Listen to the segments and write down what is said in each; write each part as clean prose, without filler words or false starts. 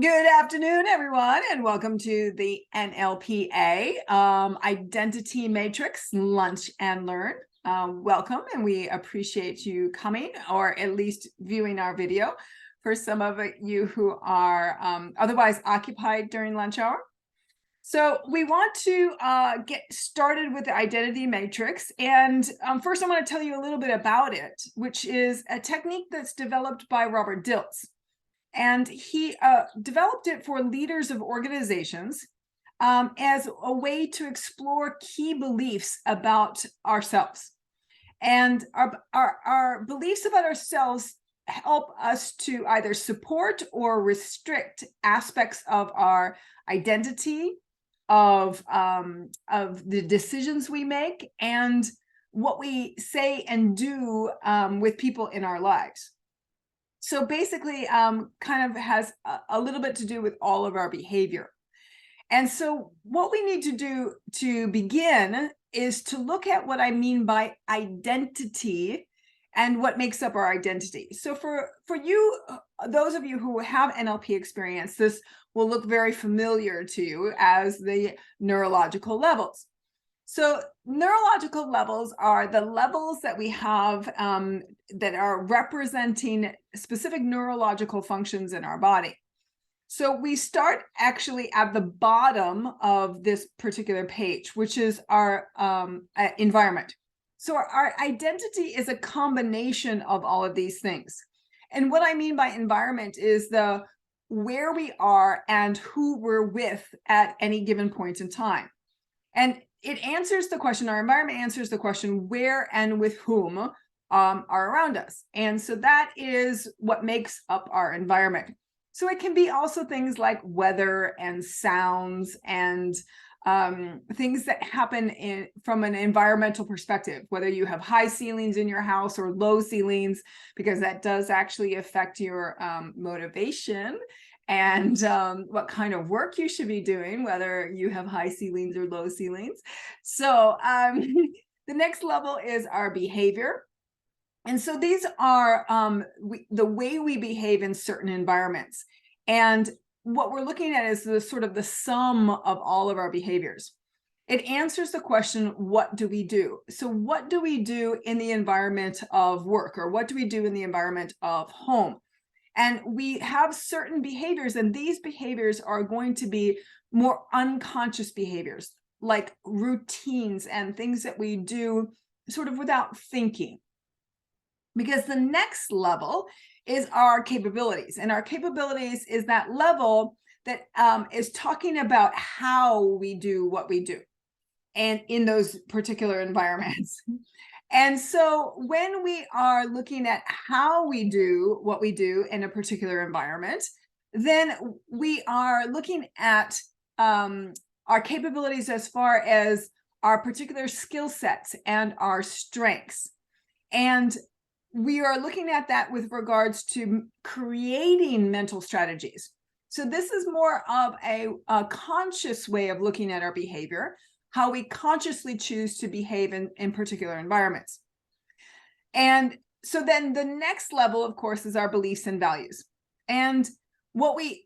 Good afternoon, everyone, and welcome to the NLPA Identity Matrix Lunch and Learn. Welcome, and we appreciate you coming or at least viewing our video. For some of you who are otherwise occupied during lunch hour. So we want to get started with the identity matrix. And first I want to tell you a little bit about it, which is a technique that's developed by Robert Dilts. And he developed it for leaders of organizations as a way to explore key beliefs about ourselves. And our beliefs about ourselves help us to either support or restrict aspects of our identity, of the decisions we make, and what we say and do with people in our lives. So basically, kind of has a little bit to do with all of our behavior. And so what we need to do to begin is to look at what I mean by identity and what makes up our identity. So for you, those of you who have NLP experience, this will look very familiar to you as the neurological levels. So neurological levels are the levels that we have that are representing specific neurological functions in our body. So we start actually at the bottom of this particular page, which is our environment. So our identity is a combination of all of these things. And what I mean by environment is the where we are and who we're with at any given point in time. And it answers the question, our environment answers the question, where and with whom are around us. And so that is what makes up our environment. So it can be also things like weather and sounds and things that happen from an environmental perspective, whether you have high ceilings in your house or low ceilings, because that does actually affect your motivation and what kind of work you should be doing, whether you have high ceilings or low ceilings. So the next level is our behavior. And so these are the way we behave in certain environments. And what we're looking at is the sort of the sum of all of our behaviors. It answers the question, what do we do? So what do we do in the environment of work, or what do we do in the environment of home? And we have certain behaviors, and these behaviors are going to be more unconscious behaviors, like routines and things that we do sort of without thinking. Because the next level is our capabilities. And our capabilities is that level that is talking about how we do what we do and in those particular environments. And so when we are looking at how we do what we do in a particular environment, then we are looking at our capabilities as far as our particular skill sets and our strengths. And we are looking at that with regards to creating mental strategies. So this is more of a conscious way of looking at our behavior, how we consciously choose to behave in particular environments. And so then the next level, of course, is our beliefs and values. And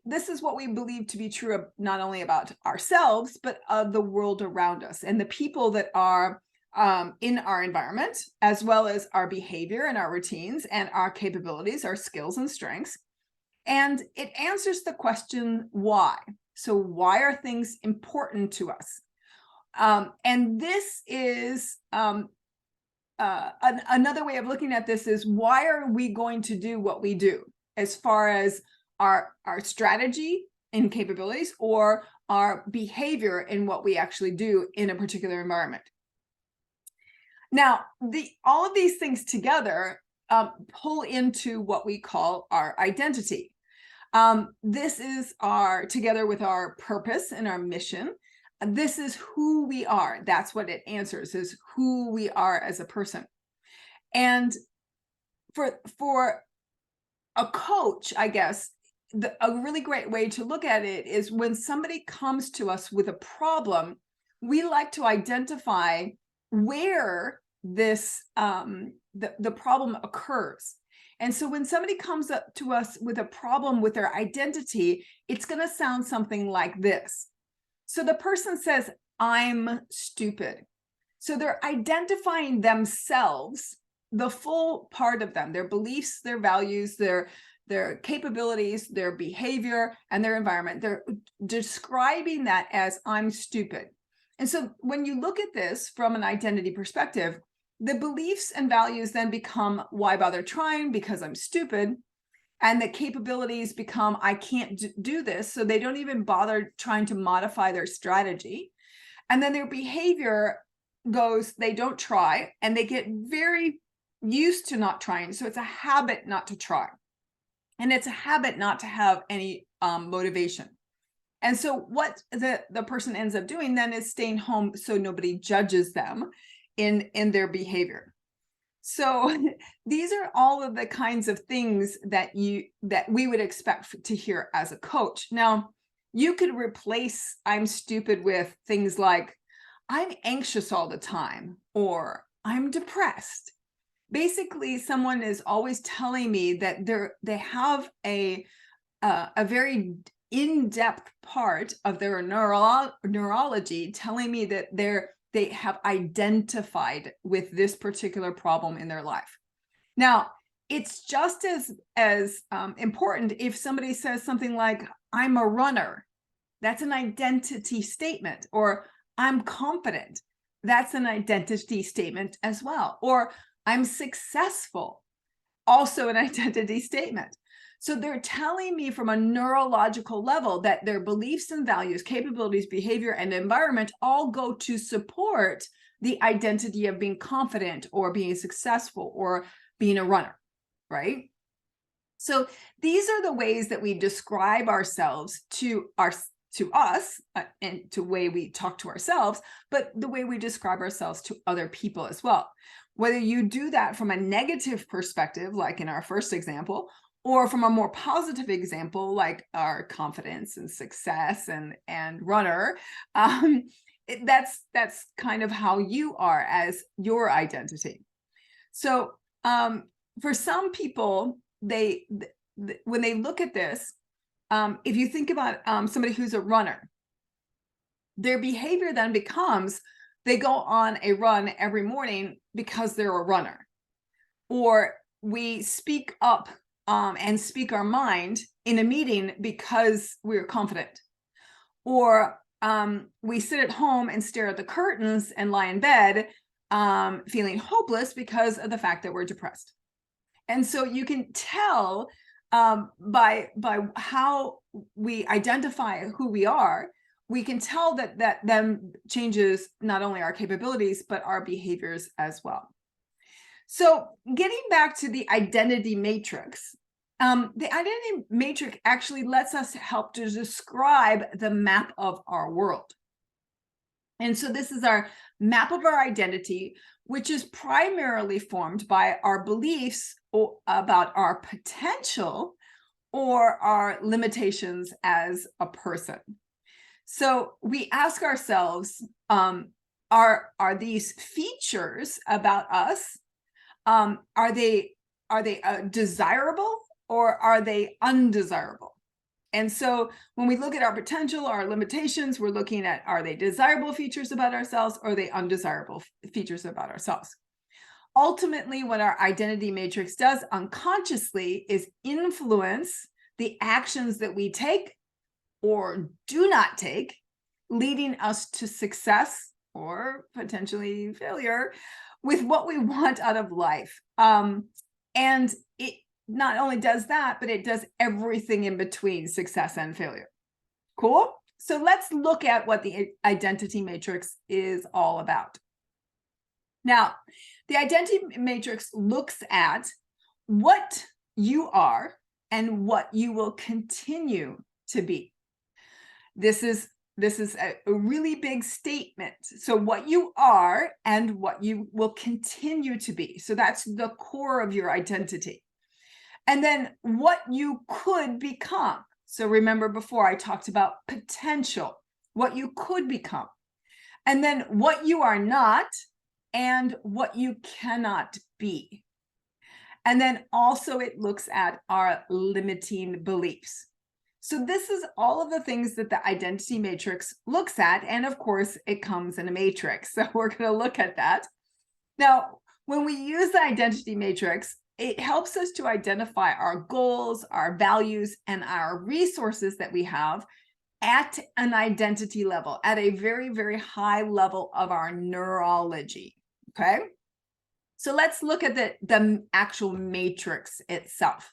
this is what we believe to be true of not only about ourselves, but of the world around us and the people that are in our environment, as well as our behavior and our routines and our capabilities, our skills and strengths. And it answers the question, why? So why are things important to us? And this is another way of looking at this is, why are we going to do what we do as far as our strategy and capabilities, or our behavior in what we actually do in a particular environment? Now, all of these things together pull into what we call our identity. This is together with our purpose and our mission. This is who we are. That's what it answers, is who we are as a person. And for a coach, I guess, a really great way to look at it is when somebody comes to us with a problem, we like to identify where this the problem occurs. And so when somebody comes up to us with a problem with their identity, it's going to sound something like this. So the person says, I'm stupid. So they're identifying themselves, the full part of them, their beliefs, their values, their capabilities, their behavior, and their environment. They're describing that as I'm stupid. And so when you look at this from an identity perspective, the beliefs and values then become why bother trying, because I'm stupid. And the capabilities become I can't do this. So they don't even bother trying to modify their strategy. And then their behavior goes, they don't try, and they get very used to not trying. So it's a habit not to try. And it's a habit not to have any motivation. And so what the person ends up doing then is staying home so nobody judges them in their behavior. So these are all of the kinds of things that we would expect to hear as a coach. Now, you could replace I'm stupid with things like I'm anxious all the time, or I'm depressed. Basically, someone is always telling me that they have a very in-depth part of their neurology telling me that they have identified with this particular problem in their life. Now, it's just as important if somebody says something like, I'm a runner. That's an identity statement. Or I'm confident. That's an identity statement as well. Or I'm successful. Also an identity statement. So they're telling me from a neurological level that their beliefs and values, capabilities, behavior, and environment all go to support the identity of being confident or being successful or being a runner, right? So these are the ways that we describe ourselves to us and to the way we talk to ourselves, but the way we describe ourselves to other people as well. Whether you do that from a negative perspective, like in our first example, or from a more positive example, like our confidence and success and runner, that's kind of how you are as your identity. So for some people, when they look at this, if you think about somebody who's a runner, their behavior then becomes they go on a run every morning because they're a runner, or we speak up and speak our mind in a meeting because we're confident, or we sit at home and stare at the curtains and lie in bed feeling hopeless because of the fact that we're depressed. And so you can tell by how we identify who we are, we can tell that then changes not only our capabilities, but our behaviors as well. So getting back to the identity matrix, the identity matrix actually lets us help to describe the map of our world. And so this is our map of our identity, which is primarily formed by our beliefs about our potential or our limitations as a person. So we ask ourselves, are these features about us, are they desirable or are they undesirable? And so when we look at our potential, our limitations, we're looking at, are they desirable features about ourselves or are they undesirable features about ourselves? Ultimately, what our identity matrix does unconsciously is influence the actions that we take or do not take, leading us to success or potentially failure with what we want out of life. And it not only does that, but it does everything in between success and failure. Cool? So let's look at what the identity matrix is all about. Now, the identity matrix looks at what you are and what you will continue to be. This is a really big statement. So what you are and what you will continue to be. So that's the core of your identity. And then what you could become. So remember before I talked about potential, what you could become. And then what you are not and what you cannot be. And then also it looks at our limiting beliefs. So this is all of the things that the identity matrix looks at. And of course, it comes in a matrix. So we're going to look at that. Now, when we use the identity matrix, it helps us to identify our goals, our values, and our resources that we have at an identity level, at a very, very high level of our neurology. Okay. So let's look at the actual matrix itself.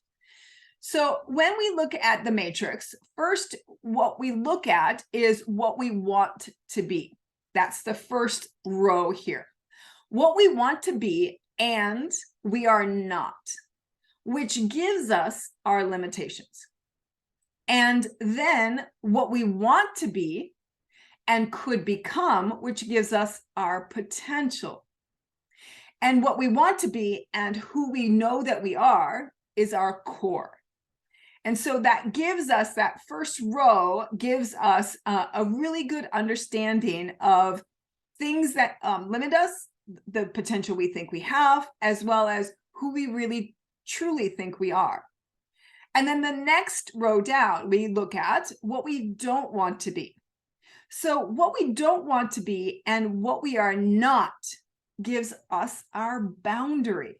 So when we look at the matrix, first, what we look at is what we want to be. That's the first row here. What we want to be and we are not, which gives us our limitations. And then what we want to be and could become, which gives us our potential. And what we want to be and who we know that we are is our core. And so that gives us, that first row gives us a really good understanding of things that limit us, the potential we think we have, as well as who we really truly think we are. And then the next row down, we look at what we don't want to be. So what we don't want to be and what we are not gives us our boundary.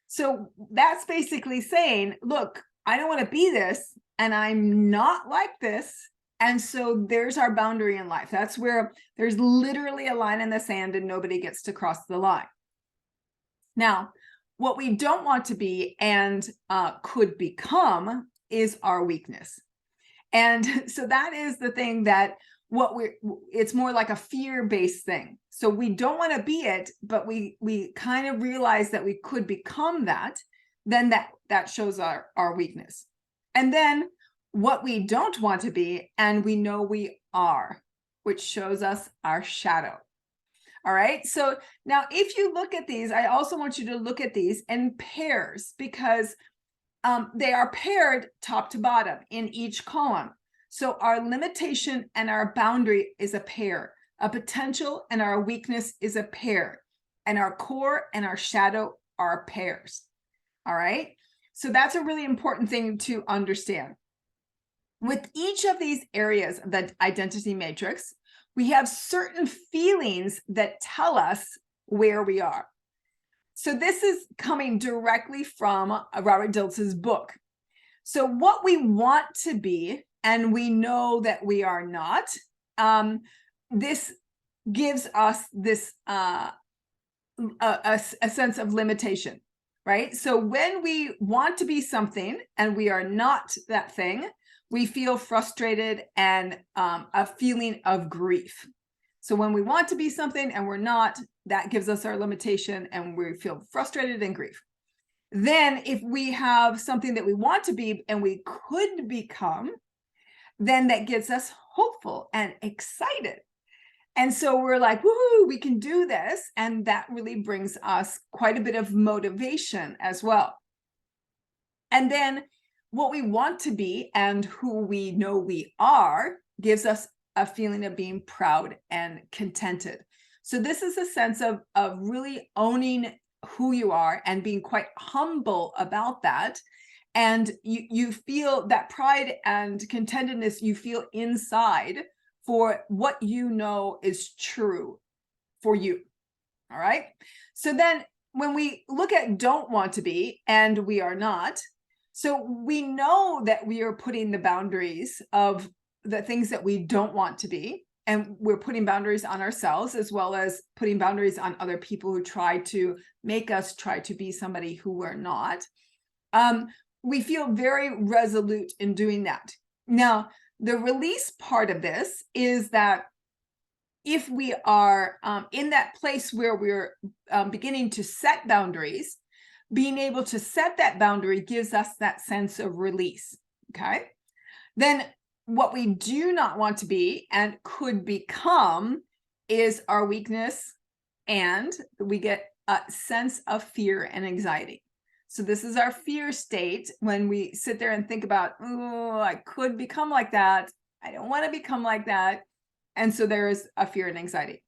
So that's basically saying, look, I don't want to be this, and I'm not like this. And so there's our boundary in life. That's where there's literally a line in the sand and nobody gets to cross the line. Now, what we don't want to be and could become is our weakness. And so that is the thing that it's more like a fear-based thing. So we don't want to be it, but we kind of realize that we could become that, then that shows our weakness. And then what we don't want to be, and we know we are, which shows us our shadow. All right. So now if you look at these, I also want you to look at these in pairs, because they are paired top to bottom in each column. So our limitation and our boundary is a pair. A potential and our weakness is a pair. And our core and our shadow are pairs. All right. So that's a really important thing to understand. With each of these areas of the identity matrix, we have certain feelings that tell us where we are. So this is coming directly from Robert Dilts' book. So what we want to be, and we know that we are not, this gives us this a sense of limitation, right? So when we want to be something and we are not that thing, we feel frustrated and a feeling of grief. So when we want to be something and we're not, that gives us our limitation and we feel frustrated and grief. Then if we have something that we want to be and we could become, then that gets us hopeful and excited. And so we're like, woohoo, we can do this. And that really brings us quite a bit of motivation as well. And then what we want to be and who we know we are gives us a feeling of being proud and contented. So this is a sense of really owning who you are and being quite humble about that. And you feel that pride and contentedness you feel inside for what you know is true for you. All right. So then when we look at don't want to be and we are not, so we know that we are putting the boundaries of the things that we don't want to be, and we're putting boundaries on ourselves as well as putting boundaries on other people who try to make us try to be somebody who we're not. We feel very resolute in doing that. Now, the release part of this is that if we are in that place where we're beginning to set boundaries, being able to set that boundary gives us that sense of release. Okay. Then what we do not want to be and could become is our weakness, and we get a sense of fear and anxiety. So this is our fear state when we sit there and think about, oh, I could become like that. I don't want to become like that. And so there is a fear and anxiety.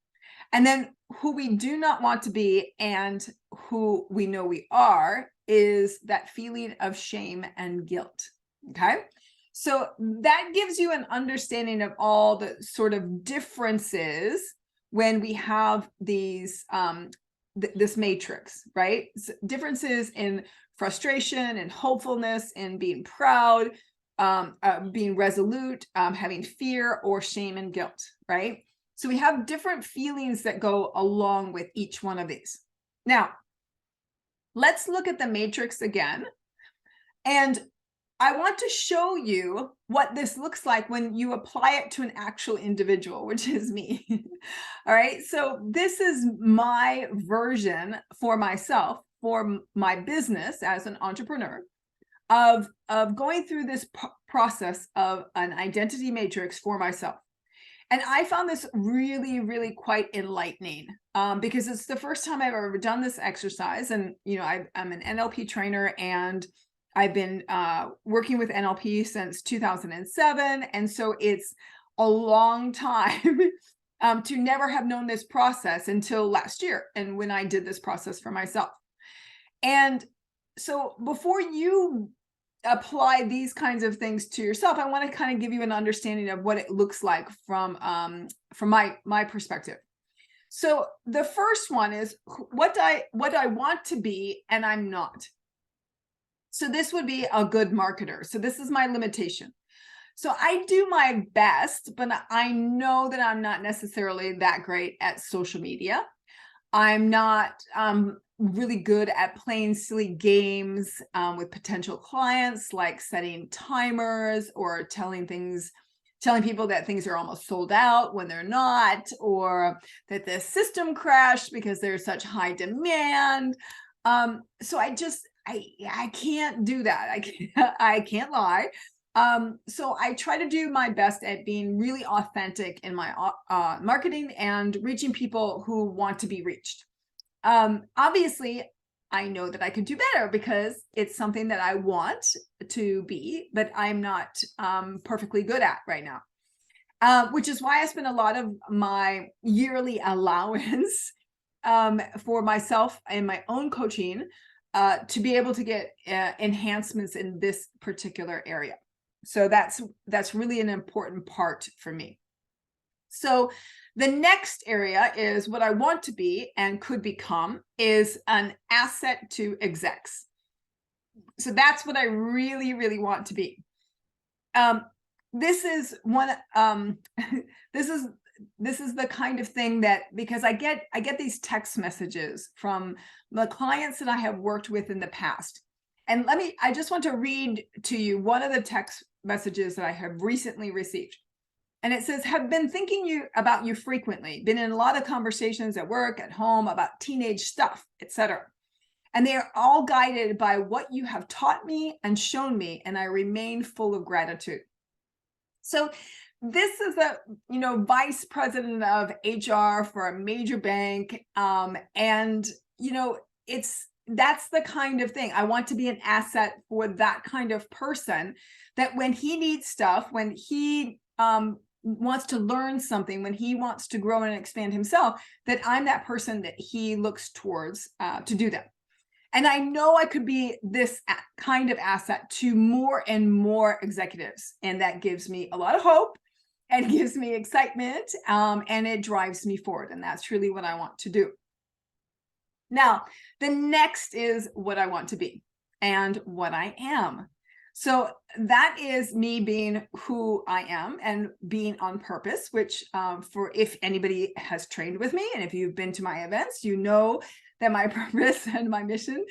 And then who we do not want to be and who we know we are is that feeling of shame and guilt. Okay. So that gives you an understanding of all the sort of differences when we have these, this matrix, right? Differences in frustration and hopefulness and being proud, being resolute, having fear or shame and guilt, right? So we have different feelings that go along with each one of these. Now, let's look at the matrix again. And I want to show you what this looks like when you apply it to an actual individual, which is me. All right. So this is my version for myself, for my business as an entrepreneur, of going through this process of an identity matrix for myself. And I found this really, really quite enlightening, because it's the first time I've ever done this exercise. And, you know, I'm an NLP trainer, and I've been working with NLP since 2007. And so it's a long time to never have known this process until last year. And when I did this process for myself. And so before you apply these kinds of things to yourself, I want to kind of give you an understanding of what it looks like from my perspective. So the first one is what I want to be and I'm not. So this would be a good marketer. So this is my limitation. So I do my best, but I know that I'm not necessarily that great at social media. I'm not really good at playing silly games with potential clients, like setting timers or telling people that things are almost sold out when they're not, or that the system crashed because there's such high demand. So I can't do that. I can't lie. So I try to do my best at being really authentic in my marketing and reaching people who want to be reached. Obviously, I know that I could do better because it's something that I want to be, but I'm not perfectly good at right now, which is why I spend a lot of my yearly allowance for myself and my own coaching to be able to get enhancements in this particular area. So that's really an important part for me. So the next area is what I want to be and could become is an asset to execs. So that's what I really, really want to be. This is one. This is the kind of thing that, because I get these text messages from the clients that I have worked with in the past. And I just want to read to you one of the text messages that I have recently received. And it says, have been thinking about you frequently, been in a lot of conversations at work, at home, about teenage stuff, etc. And they are all guided by what you have taught me and shown me, and I remain full of gratitude. So this is a, vice president of HR for a major bank. And, that's the kind of thing. I want to be an asset for that kind of person, that when he needs stuff, when he wants to learn something, when he wants to grow and expand himself, that I'm that person that he looks towards to do that. And I know I could be this kind of asset to more and more executives. And that gives me a lot of hope and gives me excitement, and it drives me forward. And that's really what I want to do. Now, the next is what I want to be and what I am. So that is me being who I am and being on purpose, which for if anybody has trained with me and if you've been to my events, you know that my purpose and my mission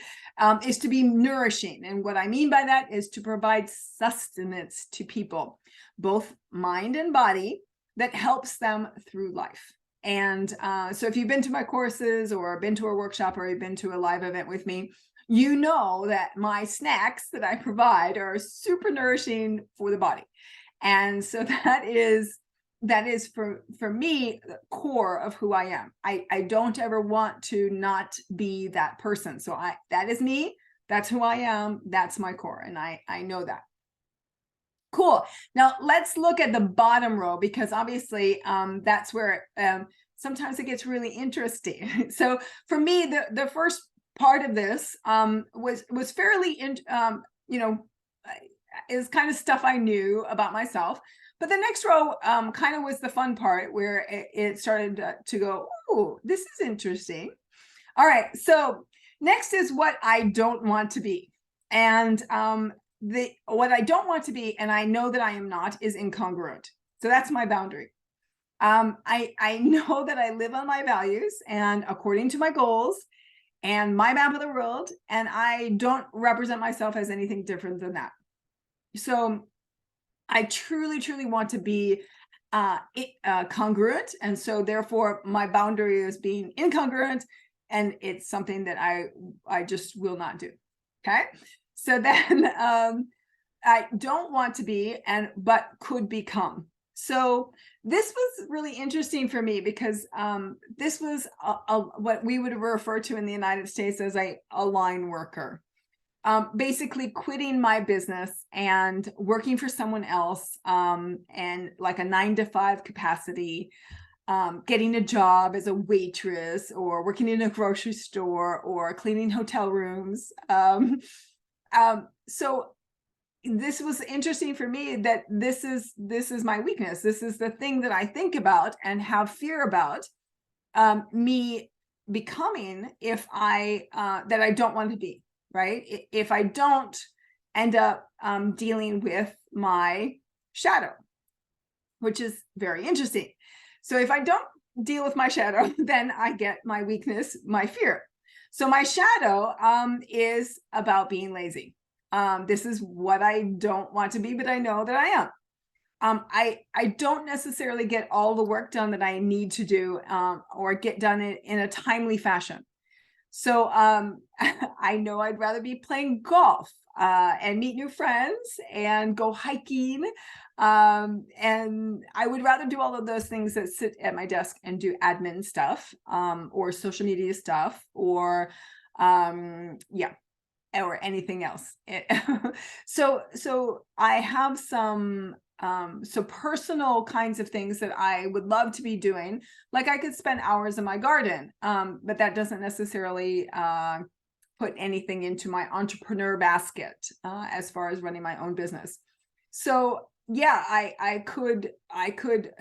is to be nourishing. And what I mean by that is to provide sustenance to people, both mind and body, that helps them through life. And so if you've been to my courses or been to a workshop or you've been to a live event with me, you know that my snacks that I provide are super nourishing for the body. And so that is for me the core of who I am. I don't ever want to not be that person. So that is me. That's who I am. That's my core. And I know that. Cool. Now let's look at the bottom row, because obviously that's where sometimes it gets really interesting. So for me, the first part of this was fairly, is kind of stuff I knew about myself. But the next row kind of was the fun part where it started to go, oh, this is interesting. All right, so next is what I don't want to be. And what I don't want to be, and I know that I am not, is incongruent. So that's my boundary. I know that I live on my values and according to my goals and my map of the world, and I don't represent myself as anything different than that. So I truly, truly want to be congruent. And so therefore my boundary is being incongruent, and it's something that I just will not do. Okay. So then I don't want to be, but could become. So this was really interesting for me because this was what we would refer to in the United States as a line worker. Basically quitting my business and working for someone else, and like a 9-to-5 capacity, getting a job as a waitress or working in a grocery store or cleaning hotel rooms. So this was interesting for me that this is my weakness. This is the thing that I think about and have fear about, me becoming if that I don't want to be. Right? If I don't end up dealing with my shadow, which is very interesting. So if I don't deal with my shadow, then I get my weakness, my fear. So my shadow is about being lazy. This is what I don't want to be, but I know that I am. I don't necessarily get all the work done that I need to do, or get done in a timely fashion. So I know I'd rather be playing golf and meet new friends and go hiking. And I would rather do all of those things that sit at my desk and do admin stuff, or social media stuff, or or anything else. So I have some personal kinds of things that I would love to be doing. Like I could spend hours in my garden, but that doesn't necessarily put anything into my entrepreneur basket as far as running my own business. So yeah, I could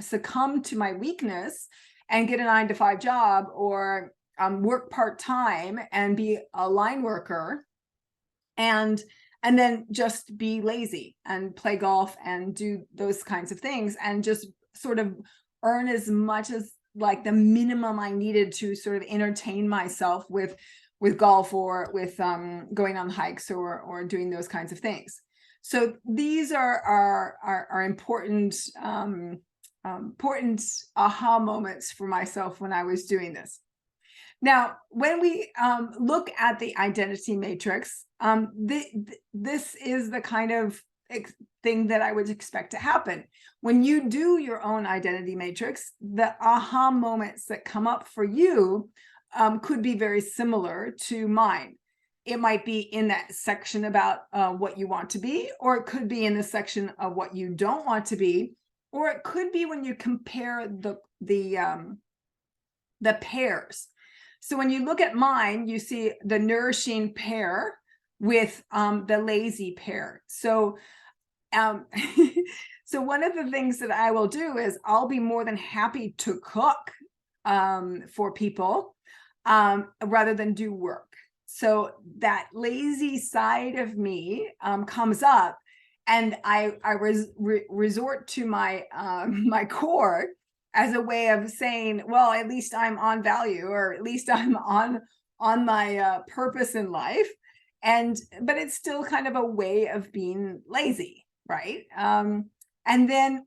succumb to my weakness and get a 9-to-5 job, or work part-time and be a line worker, and then just be lazy and play golf and do those kinds of things and just sort of earn as much as like the minimum I needed to sort of entertain myself with golf, or with going on hikes, or doing those kinds of things. So these are important important aha moments for myself when I was doing this. Now, when we look at the identity matrix, this is the kind of thing that I would expect to happen. When you do your own identity matrix, the aha moments that come up for you could be very similar to mine. It might be in that section about what you want to be, or it could be in the section of what you don't want to be, or it could be when you compare the pairs. So when you look at mine, you see the nourishing pair with the lazy pair. So so one of the things that I will do is I'll be more than happy to cook for people rather than do work. So that lazy side of me comes up, and I resort to my my core as a way of saying, well, at least I'm on value, or at least I'm on my purpose in life. But it's still kind of a way of being lazy, right? And then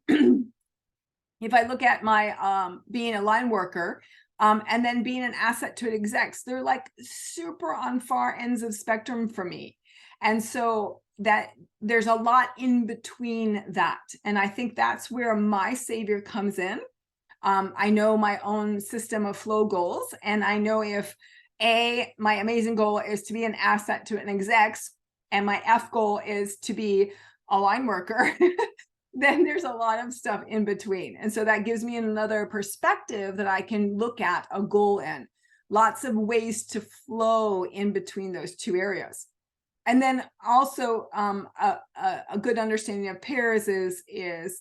if I look at my being a line worker, and then being an asset to execs, they're like super on far ends of spectrum for me. And so that there's a lot in between that. And I think that's where my savior comes in. I know my own system of flow goals, and I know if my amazing goal is to be an asset to an execs, and my F goal is to be a line worker, then there's a lot of stuff in between. And so that gives me another perspective that I can look at a goal in. lots of ways to flow in between those two areas. And then also a good understanding of pairs is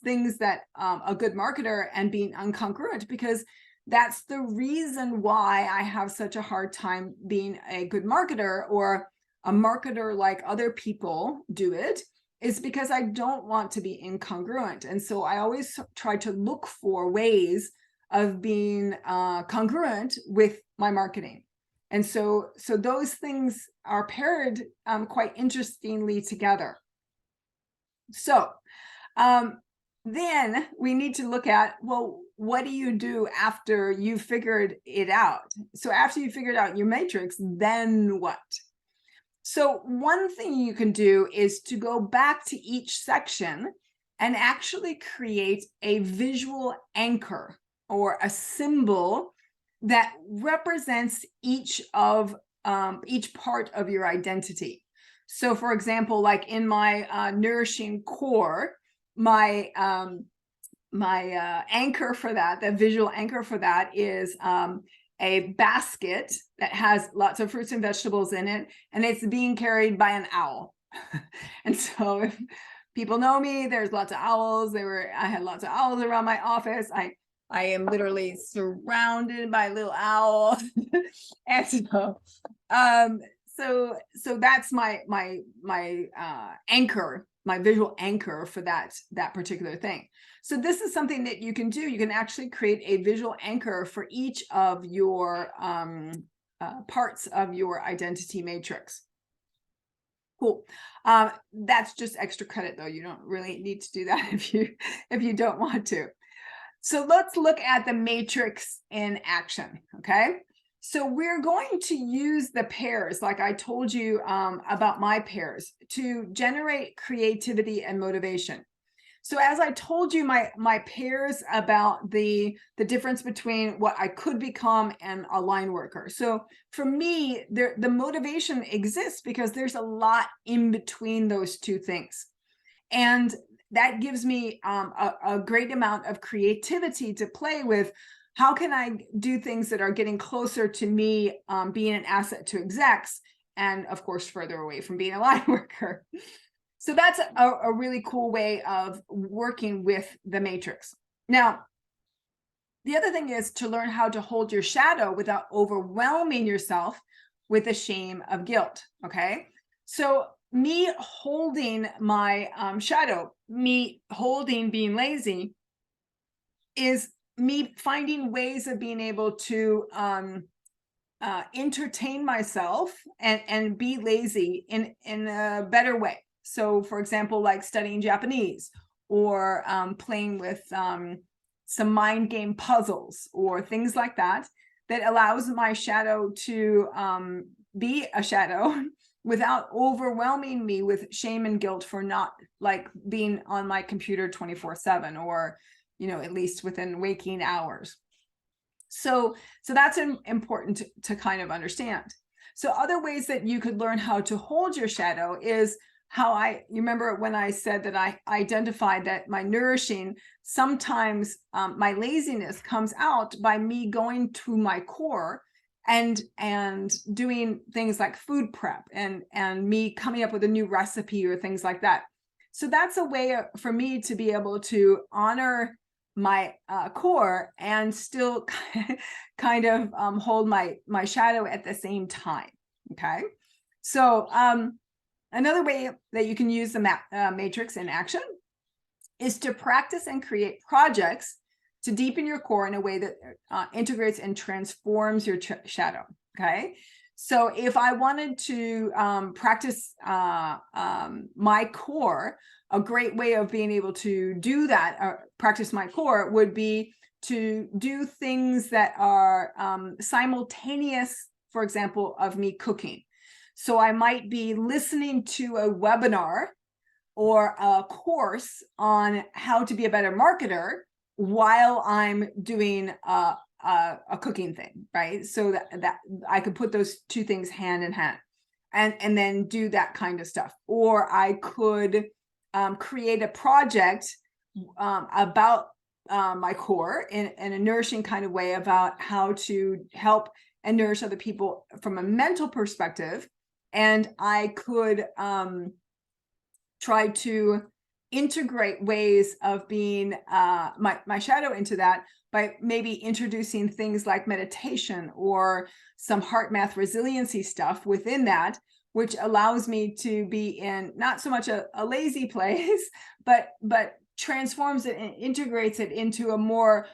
things that a good marketer and being uncongruent, because that's the reason why I have such a hard time being a good marketer or a marketer like other people do it, is because I don't want to be incongruent. And so I always try to look for ways of being congruent with my marketing. And so those things are paired quite interestingly together. So then we need to look at, well, what do you do after you figured it out? So after you figured out your matrix, then what? So one thing you can do is to go back to each section and actually create a visual anchor or a symbol that represents each part of your identity. So for example, like in my nourishing core, my anchor for that, the visual anchor for that is a basket that has lots of fruits and vegetables in it, and it's being carried by an owl. And so if people know me, there's lots of owls. I had lots of owls around my office. I am literally surrounded by little owls. And so that's my anchor, my visual anchor for that particular thing. So this is something that you can do. You can actually create a visual anchor for each of your parts of your identity matrix. Cool. That's just extra credit, though. You don't really need to do that if you don't want to. So let's look at the matrix in action. Okay. So we're going to use the pairs, like I told you about my pairs, to generate creativity and motivation. So as I told you, my pairs about the difference between what I could become and a line worker. So for me, the motivation exists because there's a lot in between those two things. And that gives me a great amount of creativity to play with. How can I do things that are getting closer to me being an asset to execs, and of course, further away from being a line worker? So that's a really cool way of working with the matrix. Now, the other thing is to learn how to hold your shadow without overwhelming yourself with the shame of guilt. Okay. So me holding my shadow, me holding being lazy, is me finding ways of being able to entertain myself and be lazy in a better way. So for example, like studying Japanese, or playing with some mind game puzzles or things like that, that allows my shadow to be a shadow without overwhelming me with shame and guilt for not like being on my computer 24/7, or at least within waking hours. So that's important to kind of understand. So other ways that you could learn how to hold your shadow is you remember when I said that I identified that my nourishing, sometimes my laziness comes out by me going to my core and doing things like food prep and me coming up with a new recipe or things like that. So that's a way for me to be able to honor my core and still kind of hold my shadow at the same time. Okay. So another way that you can use the matrix in action is to practice and create projects to deepen your core in a way that integrates and transforms your shadow. Okay. So if I wanted to practice my core, a great way of being able to do that, practice my core, would be to do things that are simultaneous, for example, of me cooking. So I might be listening to a webinar or a course on how to be a better marketer while I'm doing a cooking thing, right? So that I could put those two things hand in hand and then do that kind of stuff. Or I could create a project about my core in a nourishing kind of way about how to help and nourish other people from a mental perspective. And I could try to integrate ways of being my shadow into that by maybe introducing things like meditation or some heart math resiliency stuff within that, which allows me to be in not so much a lazy place, but transforms it and integrates it into a more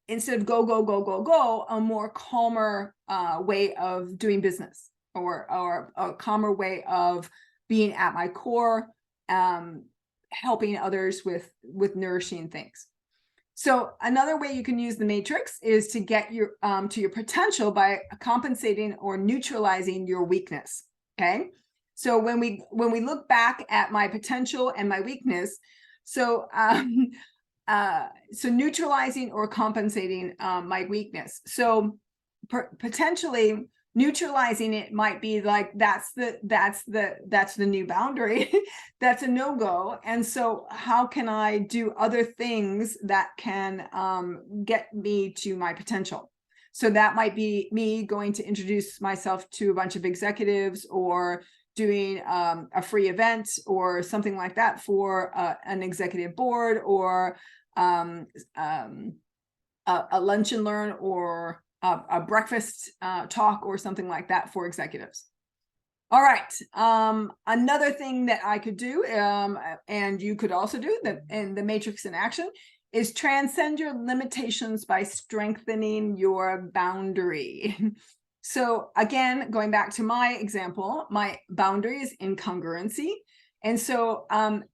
instead of go, a more calmer way of doing business, or a calmer way of being at my core, helping others with nourishing things. So another way you can use the matrix is to get your to your potential by compensating or neutralizing your weakness. Okay. So when we look back at my potential and my weakness, so neutralizing or compensating my weakness. So potentially neutralizing it might be like, that's the new boundary. That's a no-go. And so how can I do other things that can get me to my potential? So that might be me going to introduce myself to a bunch of executives, or doing a free event or something like that for an executive board, or a lunch and learn, or a breakfast talk or something like that for executives. All right. Another thing that I could do, and you could also do that in the matrix in action, is transcend your limitations by strengthening your boundary. So again, going back to my example, my boundary is incongruency. And so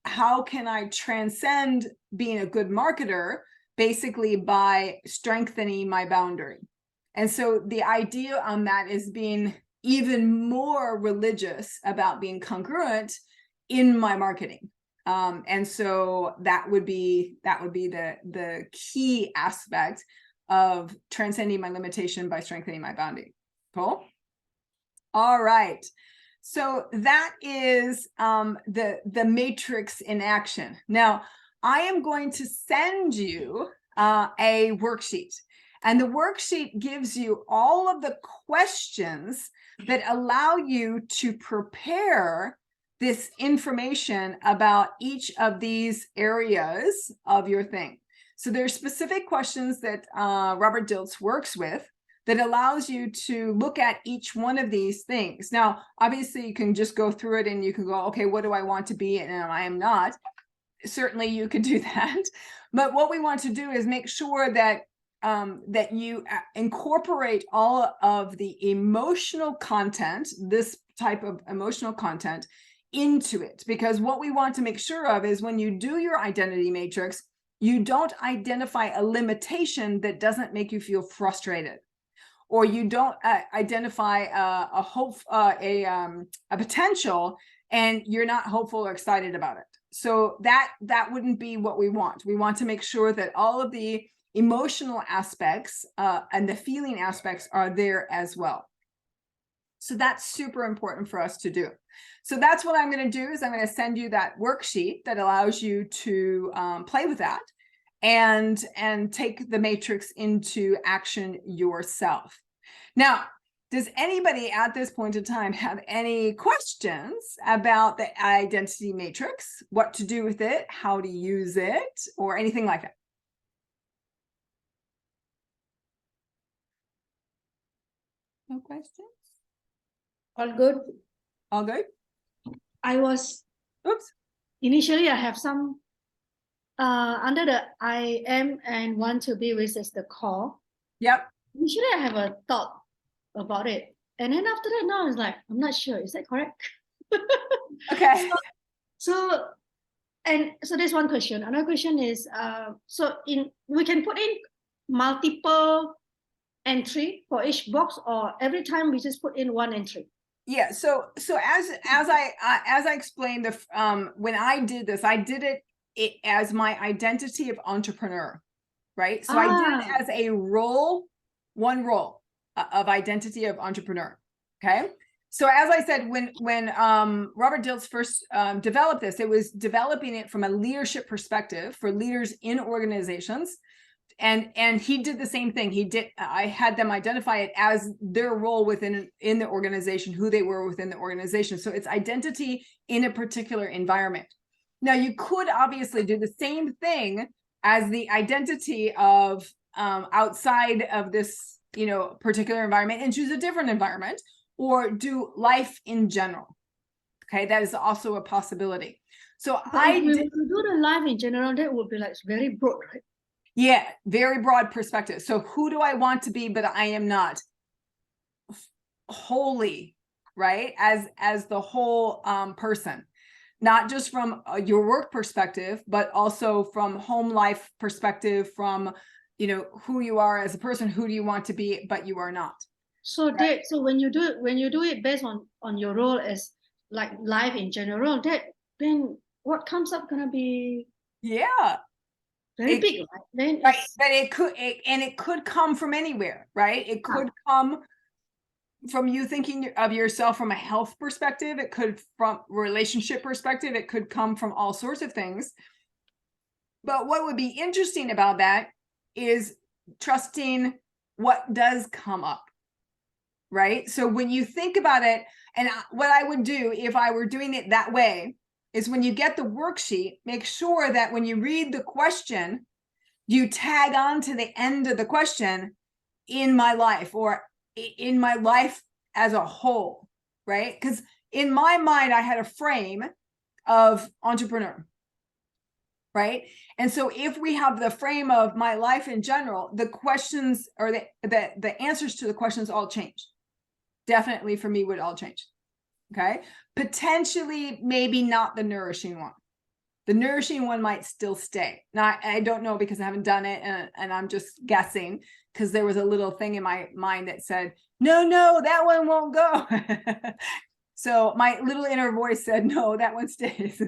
how can I transcend being a good marketer? Basically by strengthening my boundary. And so the idea on that is being even more religious about being congruent in my marketing. And so that would be the key aspect of transcending my limitation by strengthening my boundary. Cool. All right. So that is the matrix in action. Now, I am going to send you a worksheet. And the worksheet gives you all of the questions that allow you to prepare this information about each of these areas of your thing. So there's specific questions that Robert Dilts works with that allows you to look at each one of these things. Now, obviously, you can just go through it and you can go, okay, what do I want to be and I am not? Certainly, you can do that. But what we want to do is make sure that that you incorporate all of the emotional content, this type of emotional content, into it. Because what we want to make sure of is when you do your identity matrix, you don't identify a limitation that doesn't make you feel frustrated, or you don't identify a hope, a potential, and you're not hopeful or excited about it. So that wouldn't be what we want. We want to make sure that all of the emotional aspects and the feeling aspects are there as well. So that's super important for us to do. So that's what I'm going to do, is I'm going to send you that worksheet that allows you to play with that and take the matrix into action yourself. Now, does anybody at this point in time have any questions about the identity matrix, what to do with it, how to use it, or anything like that? No questions? All good. All good? Initially I have some under the I am and want to be with is the core. Yep. Initially I have a thought about it. And then after that, now it's like, I'm not sure. Is that correct? Okay. So there's one question. Another question is, we can put in multiple entry for each box, or every time we just put in one entry? Yeah. So as I explained, when I did this, I did it as my identity of entrepreneur, right? So I did it as a one role of identity of entrepreneur. Okay. So as I said, when Robert Dilts first developed this, it was developing it from a leadership perspective for leaders in organizations, And he did the same thing. I had them identify it as their role in the organization, who they were within the organization. So it's identity in a particular environment. Now you could obviously do the same thing as the identity of outside of this, particular environment, and choose a different environment, or do life in general. Okay, that is also a possibility. So if we do the life in general, that would be like very broad, right? Yeah, very broad perspective. So who do I want to be, but I am not? Wholly, right? As the whole person, not just from your work perspective, but also from home life perspective, from who you are as a person, who do you want to be, but you are not. So right? So when you do it based on your role as like life in general, then what comes up gonna be very big, right? Then right, but it could come from anywhere, right? It could come from you thinking of yourself from a health perspective. It could from relationship perspective. It could come from all sorts of things. But what would be interesting about that is trusting what does come up, right? So when you think about it, and what I would do if I were doing it that way is, when you get the worksheet, make sure that when you read the question, you tag on to the end of the question, in my life, or in my life as a whole, right? Because in my mind, I had a frame of entrepreneur, right? And so if we have the frame of my life in general, the questions, or the answers to the questions all change. Definitely for me would all change. Okay. Potentially, maybe not the nourishing one. The nourishing one might still stay. Now, I don't know, because I haven't done it, and I'm just guessing, because there was a little thing in my mind that said, no, that one won't go. So my little inner voice said, no, that one stays.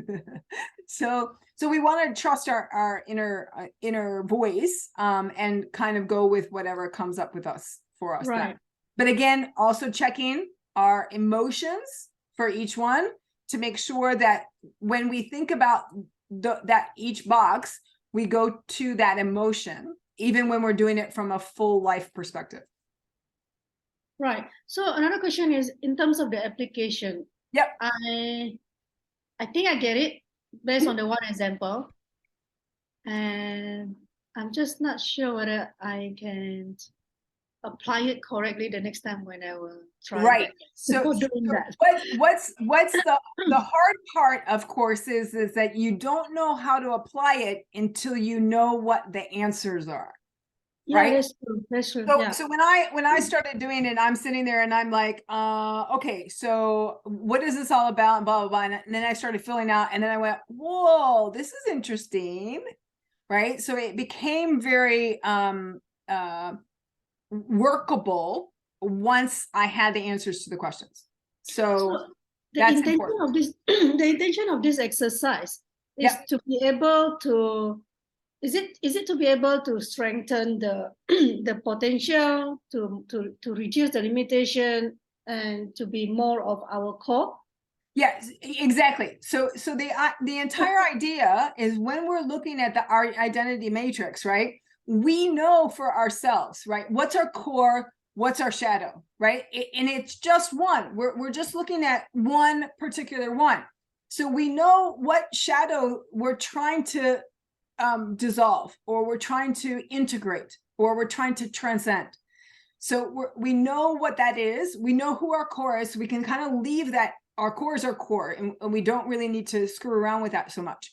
So we want to trust our inner voice, and kind of go with whatever comes up with us for us. Right. Then. But again, also checking our emotions for each one, to make sure that when we think about that each box, we go to that emotion, even when we're doing it from a full life perspective. Right. So another question is, in terms of the application. Yep. I think I get it based on the one example, and I'm just not sure whether I can apply it correctly the next time when I will try. Right. So doing that. What's the hard part, of course, is that you don't know how to apply it until you know what the answers are. Yeah, right? That's true. So, Yeah. so when I started doing it, I'm sitting there and I'm like, okay, so what is this all about? And blah, blah, blah. And then I started filling out, and then I went, whoa, this is interesting. Right. So it became very workable once I had the answers to the questions. So the intention of this exercise is to be able to, is it to be able to strengthen the the potential, to reduce the limitation, and to be more of our core? Yes, exactly. So the entire idea is, when we're looking at our identity matrix, right? We know for ourselves, right? What's our core? What's our shadow, right? And it's just one. We're just looking at one particular one. So we know what shadow we're trying to dissolve, or we're trying to integrate, or we're trying to transcend. So we know what that is. We know who our core is. So we can kind of leave that. Our core is our core, and we don't really need to screw around with that so much,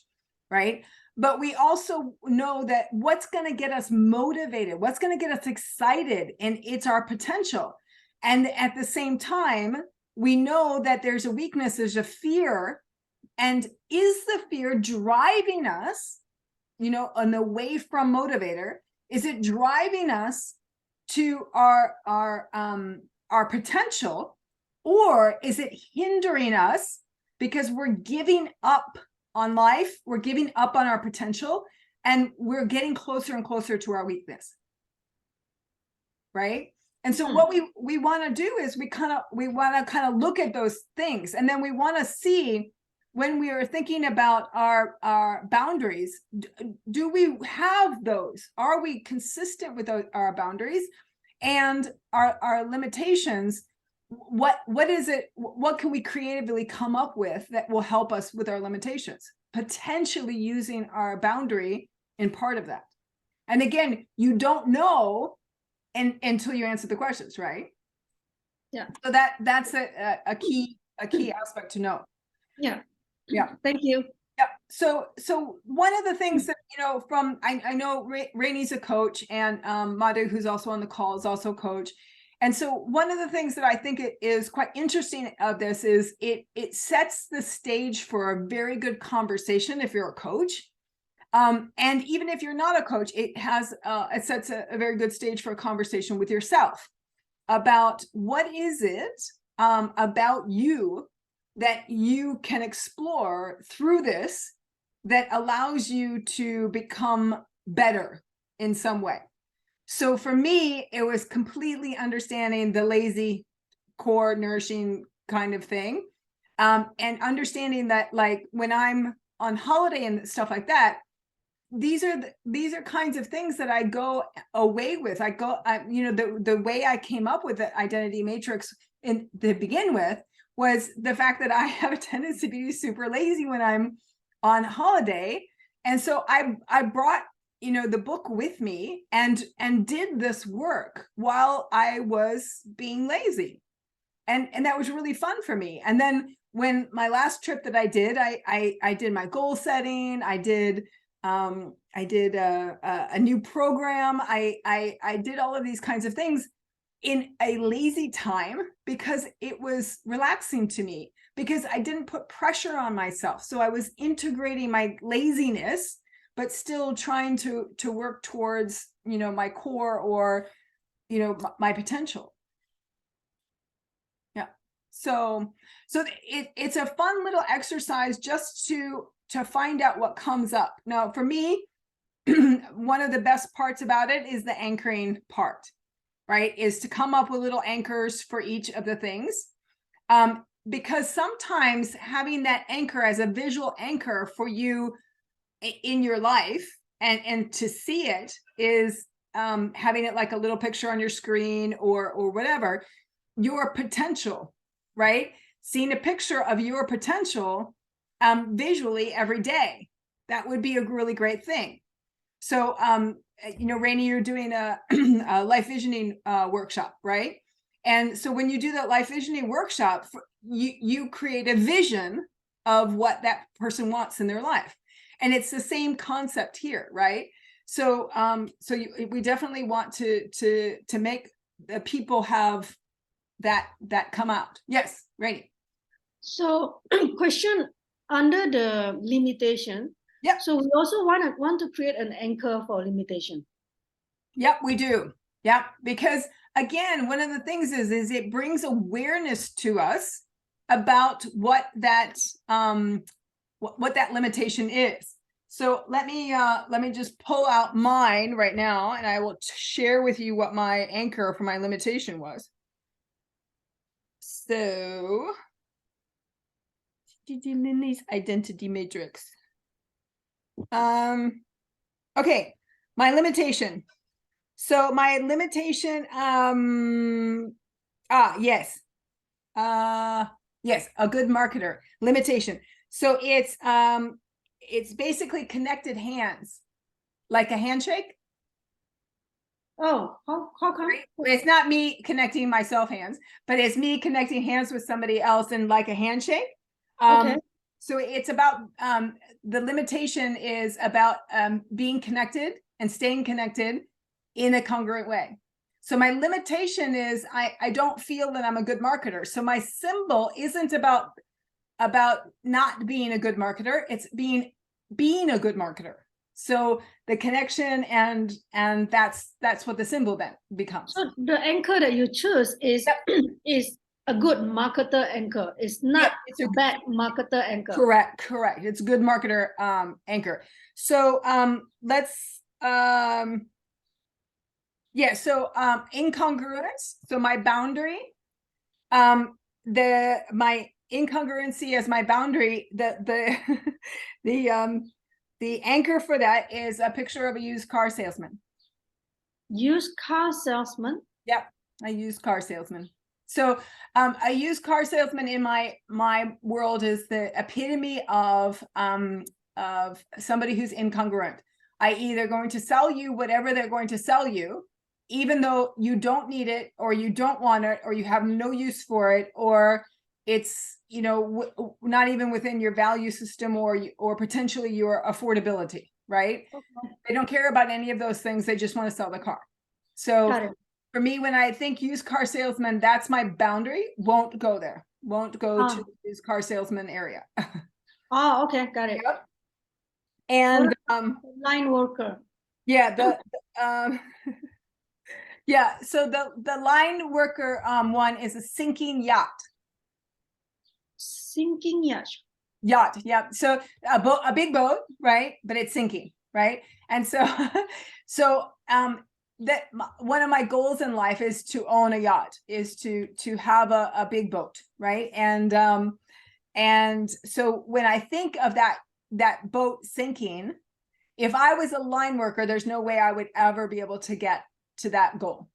right? But we also know that what's going to get us motivated, what's going to get us excited, and it's our potential. And at the same time, we know that there's a weakness, there's a fear. And is the fear driving us, on the way from motivator? Is it driving us to our potential? Or is it hindering us because we're giving up on life, we're giving up on our potential, and we're getting closer and closer to our weakness, right? And so what we want to do is we want to kind of look at those things, and then we want to see when we are thinking about our boundaries, do we have those? Are we consistent with our boundaries and our limitations? What is it? What can we creatively come up with that will help us with our limitations? Potentially using our boundary in part of that. And again, you don't know until you answer the questions, right? Yeah. So that's a key aspect to know. Yeah. Yeah. Thank you. Yeah. So one of the things that, from, I know Rainey's a coach, and Madhu, who's also on the call, is also a coach. And so one of the things that I think it is quite interesting of this is it sets the stage for a very good conversation if you're a coach. And even if you're not a coach, it sets a very good stage for a conversation with yourself about what is it about you that you can explore through this that allows you to become better in some way. So for me, it was completely understanding the lazy core nourishing kind of thing, and understanding that, like, when I'm on holiday and stuff like that, these are kinds of things that I go away with. The way I came up with the identity matrix to begin with was the fact that I have a tendency to be super lazy when I'm on holiday. And so I brought, the book with me and did this work while I was being lazy. And that was really fun for me. And then when my last trip that I did, I did my goal setting. I did a new program. I did all of these kinds of things in a lazy time because it was relaxing to me, because I didn't put pressure on myself. So I was integrating my laziness, but still trying to work towards, my core, or, my potential. Yeah. So it's a fun little exercise just to find out what comes up. Now, for me, one of the best parts about it is the anchoring part, right? Is to come up with little anchors for each of the things. Because sometimes having that anchor as a visual anchor for you in your life and to see it is having it like a little picture on your screen or whatever, your potential, right? Seeing a picture of your potential visually every day. That would be a really great thing. So, Rainey, you're doing a life visioning workshop, right? And so when you do that life visioning workshop, you create a vision of what that person wants in their life. And it's the same concept here, right? So, we definitely want to make the people have that come out. Yes, Rainey. So question under the limitation. Yep. So we also want to create an anchor for limitation. Yep, we do. Yep, because again, one of the things is it brings awareness to us about what that limitation is. So let me just pull out mine right now, and I will share with you what my anchor for my limitation was. So, Lily's identity matrix. Okay, my limitation. So my limitation, yes. Yes, a good marketer. Limitation. So it's basically connected hands, like a handshake. Oh, how come? Right? It's not me connecting myself hands, but it's me connecting hands with somebody else in like a handshake. Okay. So it's about the limitation is about being connected and staying connected in a congruent way. So my limitation is I don't feel that I'm a good marketer. So my symbol isn't about not being a good marketer. It's being a good marketer. So the connection and that's what the symbol then becomes. So the anchor that you choose is is a good marketer anchor. It's not it's a bad marketer anchor. Correct. It's a good marketer anchor. So let's so incongruence. So my boundary, my incongruency as my boundary, the anchor for that is a picture of a used car salesman. Used car salesman? Yep, a used car salesman. So a used car salesman in my world is the epitome of somebody who's incongruent, i.e. they're going to sell you whatever they're going to sell you, even though you don't need it, or you don't want it, or you have no use for it, or it's, you know, not even within your value system, or potentially your affordability, right? Okay. They don't care about any of those things. They just want to sell the car. So for me, when I think used car salesman, that's my boundary. Won't go there. Won't go to the used car salesman area. Oh, okay, got it. Yep. And line worker. Yeah, yeah. So the line worker one is a sinking yacht. Sinking yacht. Yacht, yeah. So a big boat, right? But it's sinking, right? And so that one of my goals in life is to own a yacht, is to have a big boat, right? And so when I think of that boat sinking, if I was a line worker, there's no way I would ever be able to get to that goal.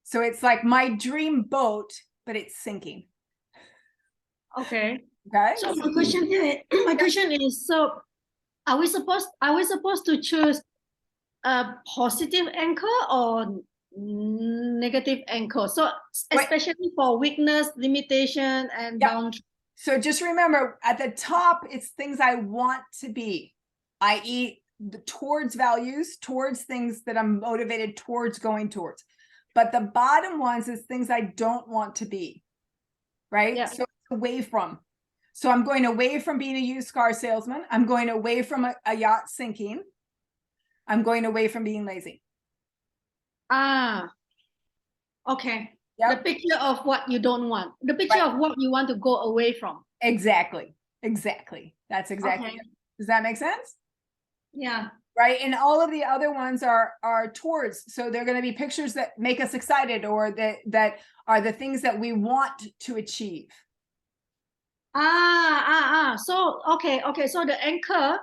So it's like my dream boat, but it's sinking. Okay. Okay. So my question is, so are we supposed to choose a positive anchor or negative anchor? So especially for weakness, limitation, and boundary. So just remember, at the top, it's things I want to be, i.e. towards values, towards things that I'm motivated towards going towards. But the bottom ones is things I don't want to be, right? Yeah. So away from. So I'm going away from being a used car salesman. I'm going away from a yacht sinking. I'm going away from being lazy. Okay. Yep. The picture of what you don't want. The picture of what you want to go away from. Exactly. That's exactly it. Does that make sense? Yeah. Right. And all of the other ones are towards. So they're going to be pictures that make us excited, or that are the things that we want to achieve. So okay. So the anchor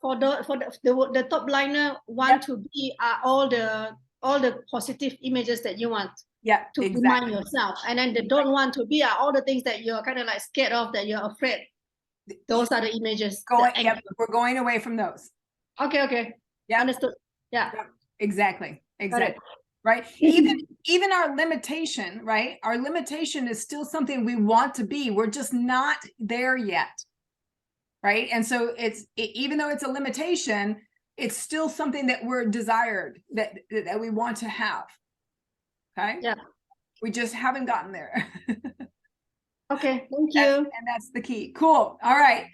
for the top liner want to be all the positive images that you want to remind yourself, and then the don't want to be are all the things that you're kind of like scared of, that you're afraid. Those are the images. We're going away from those. Okay. Yeah, understood. Yeah. Exactly. Right. Even our limitation, right? Our limitation is still something we want to be. We're just not there yet. Right. And so even though it's a limitation, it's still something that we're desired, that we want to have. Okay. Yeah. We just haven't gotten there. Okay. Thank you. And that's the key. Cool. All right.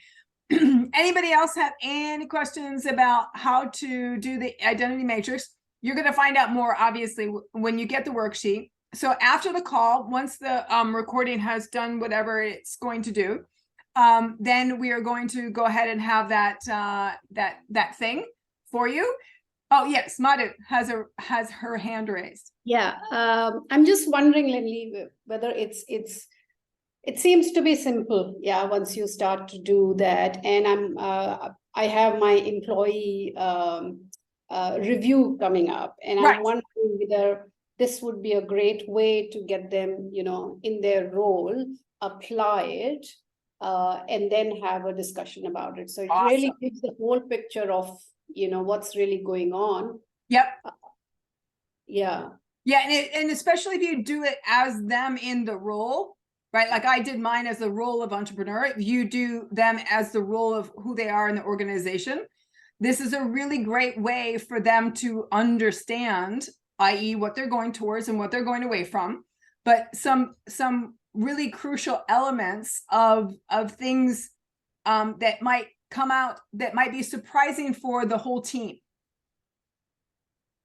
Anybody else have any questions about how to do the identity matrix? You're going to find out more, obviously, when you get the worksheet. So after the call, once the recording has done whatever it's going to do, then we are going to go ahead and have that thing for you. Oh yes, Madhu has her hand raised. Yeah, I'm just wondering, Lindley, whether it seems to be simple. Yeah, once you start to do that, and I have my employee review coming up, and I'm wondering whether this would be a great way to get them, in their role, apply it, and then have a discussion about it. So it really gives the whole picture of, what's really going on. Yep. Yeah. Yeah, and especially if you do it as them in the role, right? Like I did mine as the role of entrepreneur. You do them as the role of who they are in the organization. This is a really great way for them to understand, i.e. what they're going towards and what they're going away from, but some really crucial elements of things that might come out that might be surprising for the whole team.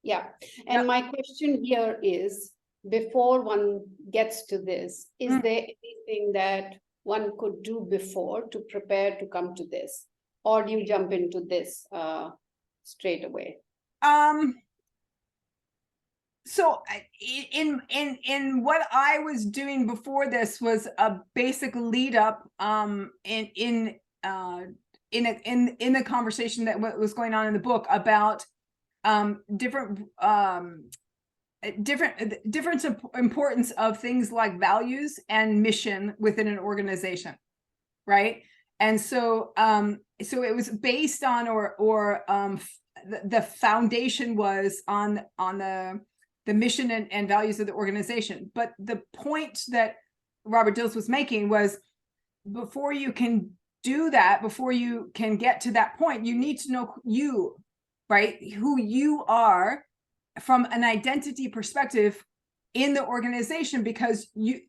Yeah. And my question here is, before one gets to this, is there anything that one could do before to prepare to come to this? Or do you jump into this straight away? So in what I was doing before this was a basic lead up in the conversation that was going on in the book about different importance of things like values and mission within an organization, right? And so so it was based on the foundation was on the mission and values of the organization. But the point that Robert Dilts was making was, before you can do that, before you can get to that point, you need to know you, right? Who you are from an identity perspective in the organization, because you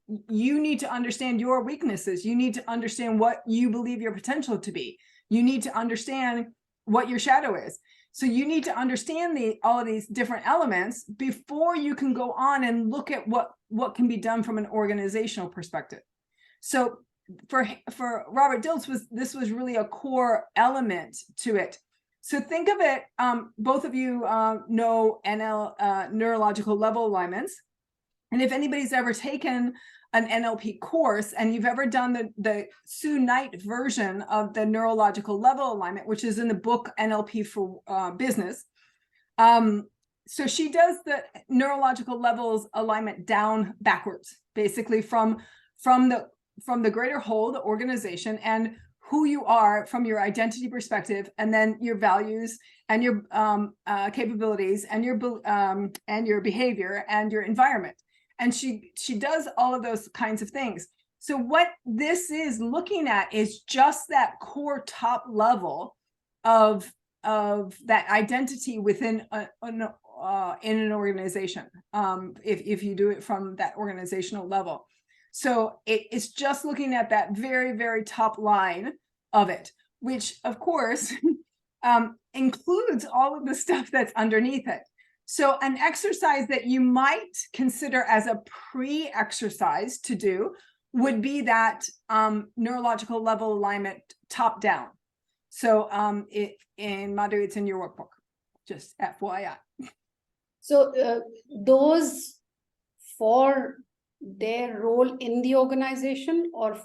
need to understand your weaknesses. You need to understand what you believe your potential to be. You need to understand what your shadow is. So you need to understand all of these different elements before you can go on and look at what can be done from an organizational perspective. So for Robert Dilts, this was really a core element to it. So think of it, both of you know neurological level alignments. And if anybody's ever taken an NLP course and you've ever done the Sue Knight version of the neurological level alignment, which is in the book NLP for Business. So she does the neurological levels alignment down backwards, basically from the greater whole, the organization, and who you are from your identity perspective, and then your values and your capabilities and your behavior and your environment. And she does all of those kinds of things. So what this is looking at is just that core top level of that identity within in an organization, if you do it from that organizational level. So it's just looking at that very, very top line of it, which of course includes all of the stuff that's underneath it. So an exercise that you might consider as a pre-exercise to do would be that neurological level alignment top down. So in Madhu, it's in your workbook, just FYI. So those for their role in the organization, or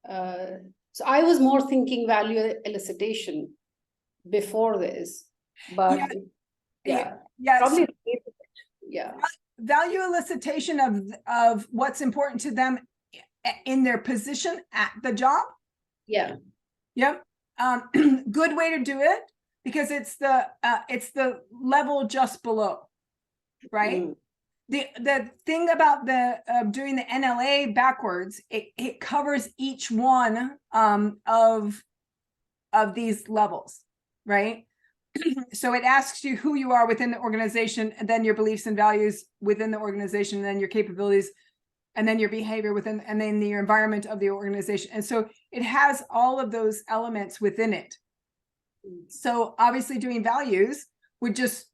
so I was more thinking value elicitation before this, but yeah. Probably, yeah. Value elicitation of what's important to them in their position at the job. Yeah. Yep. Good way to do it, because it's the level just below, right? Mm. The thing about doing the NLA backwards, it covers each one of these levels, right? So it asks you who you are within the organization, and then your beliefs and values within the organization, and then your capabilities, and then your behavior within, and then your environment of the organization. And so it has all of those elements within it. So obviously doing values would just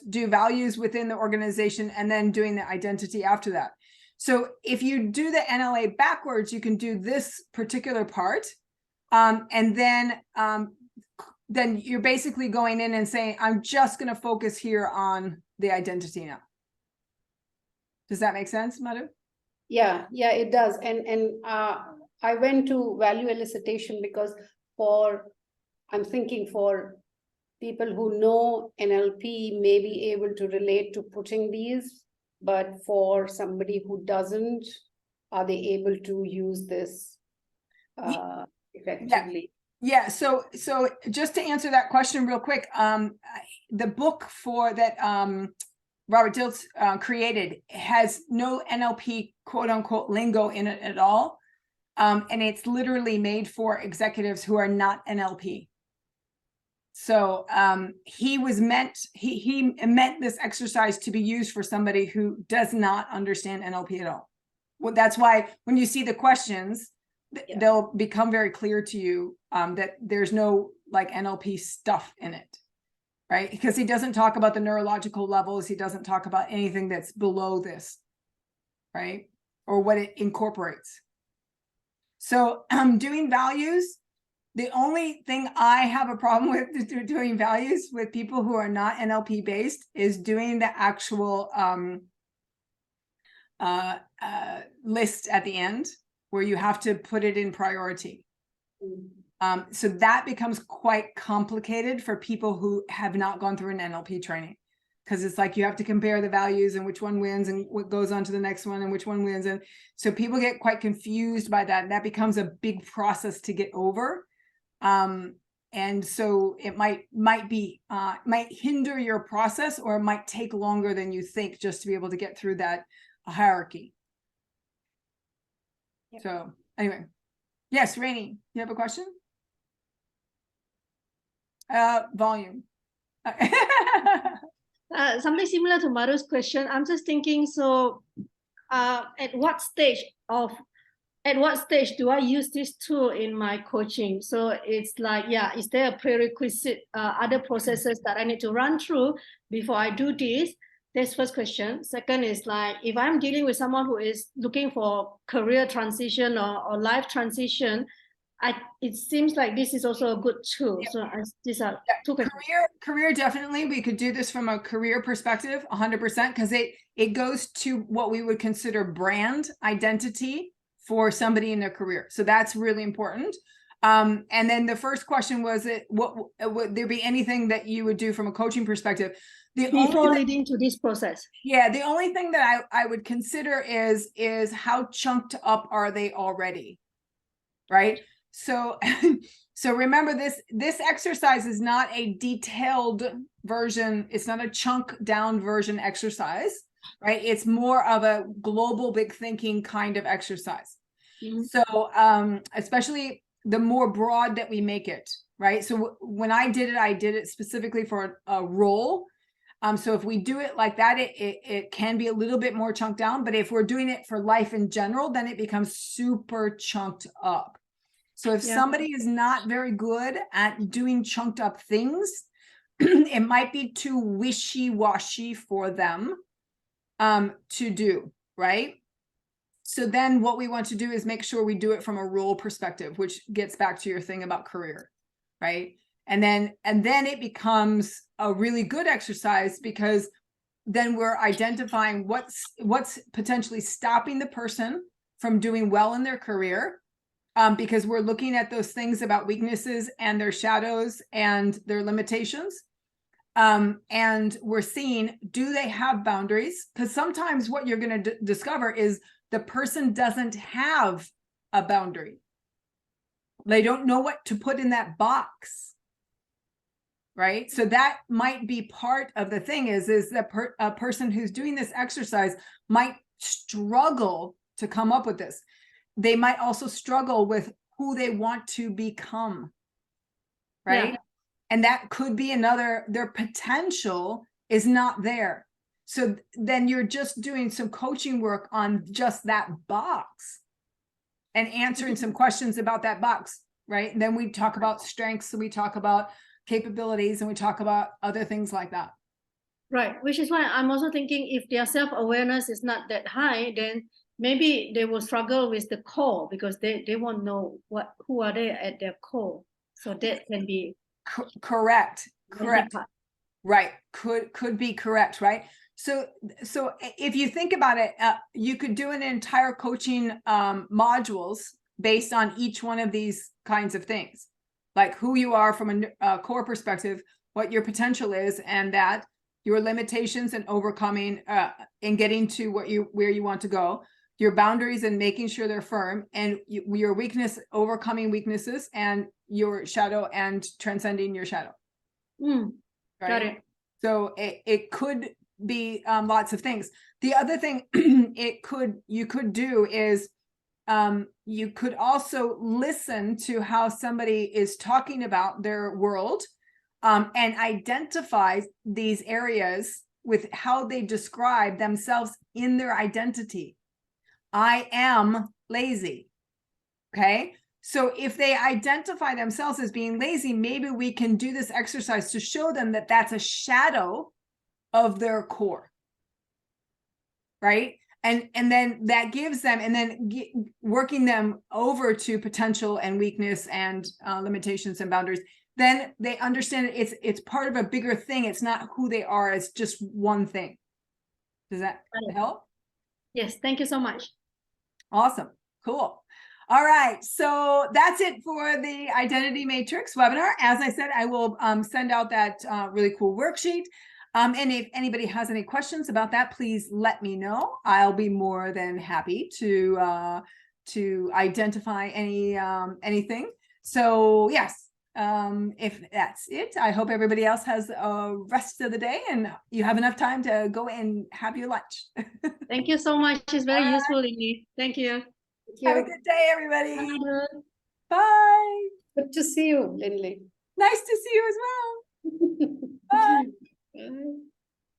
do values within the organization, and then doing the identity after that. So if you do the NLA backwards, you can do this particular part, and then you're basically going in and saying, I'm just going to focus here on the identity now. Does that make sense, Madhu? Yeah, it does. And I went to value elicitation because I'm thinking for people who know NLP may be able to relate to putting these, but for somebody who doesn't, are they able to use this effectively? Yeah. So just to answer that question real quick, the book that Robert Dilts created has no NLP quote unquote lingo in it at all. And it's literally made for executives who are not NLP. So he meant this exercise to be used for somebody who does not understand NLP at all. Well, that's why when you see the questions, they'll become very clear to you that there's no like NLP stuff in it, right? Because he doesn't talk about the neurological levels. He doesn't talk about anything that's below this, right? Or what it incorporates. So doing values The only thing I have a problem with doing values with people who are not NLP based is doing the actual list at the end where you have to put it in priority. So that becomes quite complicated for people who have not gone through an NLP training, because it's like you have to compare the values and which one wins and what goes on to the next one and which one wins. And so people get quite confused by that. And that becomes a big process to get over. And so it might hinder your process, or it might take longer than you think just to be able to get through that hierarchy. Yep. So anyway, yes, Rainey, you have a question? Volume. Something similar to Maru's question. I'm just thinking, so at what stage do I use this tool in my coaching? So it's like, yeah, is there a prerequisite, other processes that I need to run through before I do this? That's first question. Second is like, if I'm dealing with someone who is looking for career transition or life transition, it seems like this is also a good tool. Yep. So these are two questions. Career, definitely. We could do this from a career perspective, 100%, because it goes to what we would consider brand identity for somebody in their career. So that's really important. And then the first question was, would there be anything that you would do from a coaching perspective? Before leading to this process. Yeah, the only thing that I would consider is how chunked up are they already, right? So, so remember this exercise is not a detailed version. It's not a chunk down version exercise, right? It's more of a global big thinking kind of exercise. Mm-hmm. So, especially the more broad that we make it, right? So when I did it specifically for a role. So if we do it like that, it can be a little bit more chunked down, but if we're doing it for life in general, then it becomes super chunked up. So if somebody is not very good at doing chunked up things, it might be too wishy-washy for them to do, right? So then what we want to do is make sure we do it from a role perspective, which gets back to your thing about career, right? And then it becomes a really good exercise, because then we're identifying what's potentially stopping the person from doing well in their career, because we're looking at those things about weaknesses and their shadows and their limitations. And we're seeing, do they have boundaries? Because sometimes what you're going to discover is the person doesn't have a boundary. They don't know what to put in that box. Right? So that might be part of the thing is that a person who's doing this exercise might struggle to come up with this. They might also struggle with who they want to become, right? Yeah. And that could be their potential is not there. So then you're just doing some coaching work on just that box and answering some questions about that box, right? And then we talk about strengths, so we talk about capabilities, and we talk about other things like that. Right, which is why I'm also thinking if their self-awareness is not that high, then maybe they will struggle with the core, because they won't know who are they at their core. So that can be correct. Right, could be correct, right? So if you think about it, you could do an entire coaching modules based on each one of these kinds of things, like who you are from a core perspective, what your potential is, and that your limitations and overcoming and getting to where you want to go, your boundaries and making sure they're firm, and your weakness, overcoming weaknesses, and your shadow and transcending your shadow. Right? Got it. So it could be lots of things. The other thing you could do is you could also listen to how somebody is talking about their world, and identify these areas with how they describe themselves in their identity. I am lazy. Okay. So if they identify themselves as being lazy, maybe we can do this exercise to show them that that's a shadow of their core. Right. And then that gives them, and then working them over to potential and weakness and limitations and boundaries. Then they understand it's part of a bigger thing. It's not who they are. It's just one thing. Does that help? Yes. Thank you so much. Awesome. Cool. All right. So that's it for the Identity Matrix webinar. As I said, I will send out that really cool worksheet. And if anybody has any questions about that, please let me know. I'll be more than happy to identify anything. So yes, if that's it, I hope everybody else has a rest of the day and you have enough time to go and have your lunch. Thank you so much. It's very useful, Lily. Thank you. Have a good day, everybody. Bye. Bye. Good to see you, Lindley. Nice to see you as well. Bye. Bye.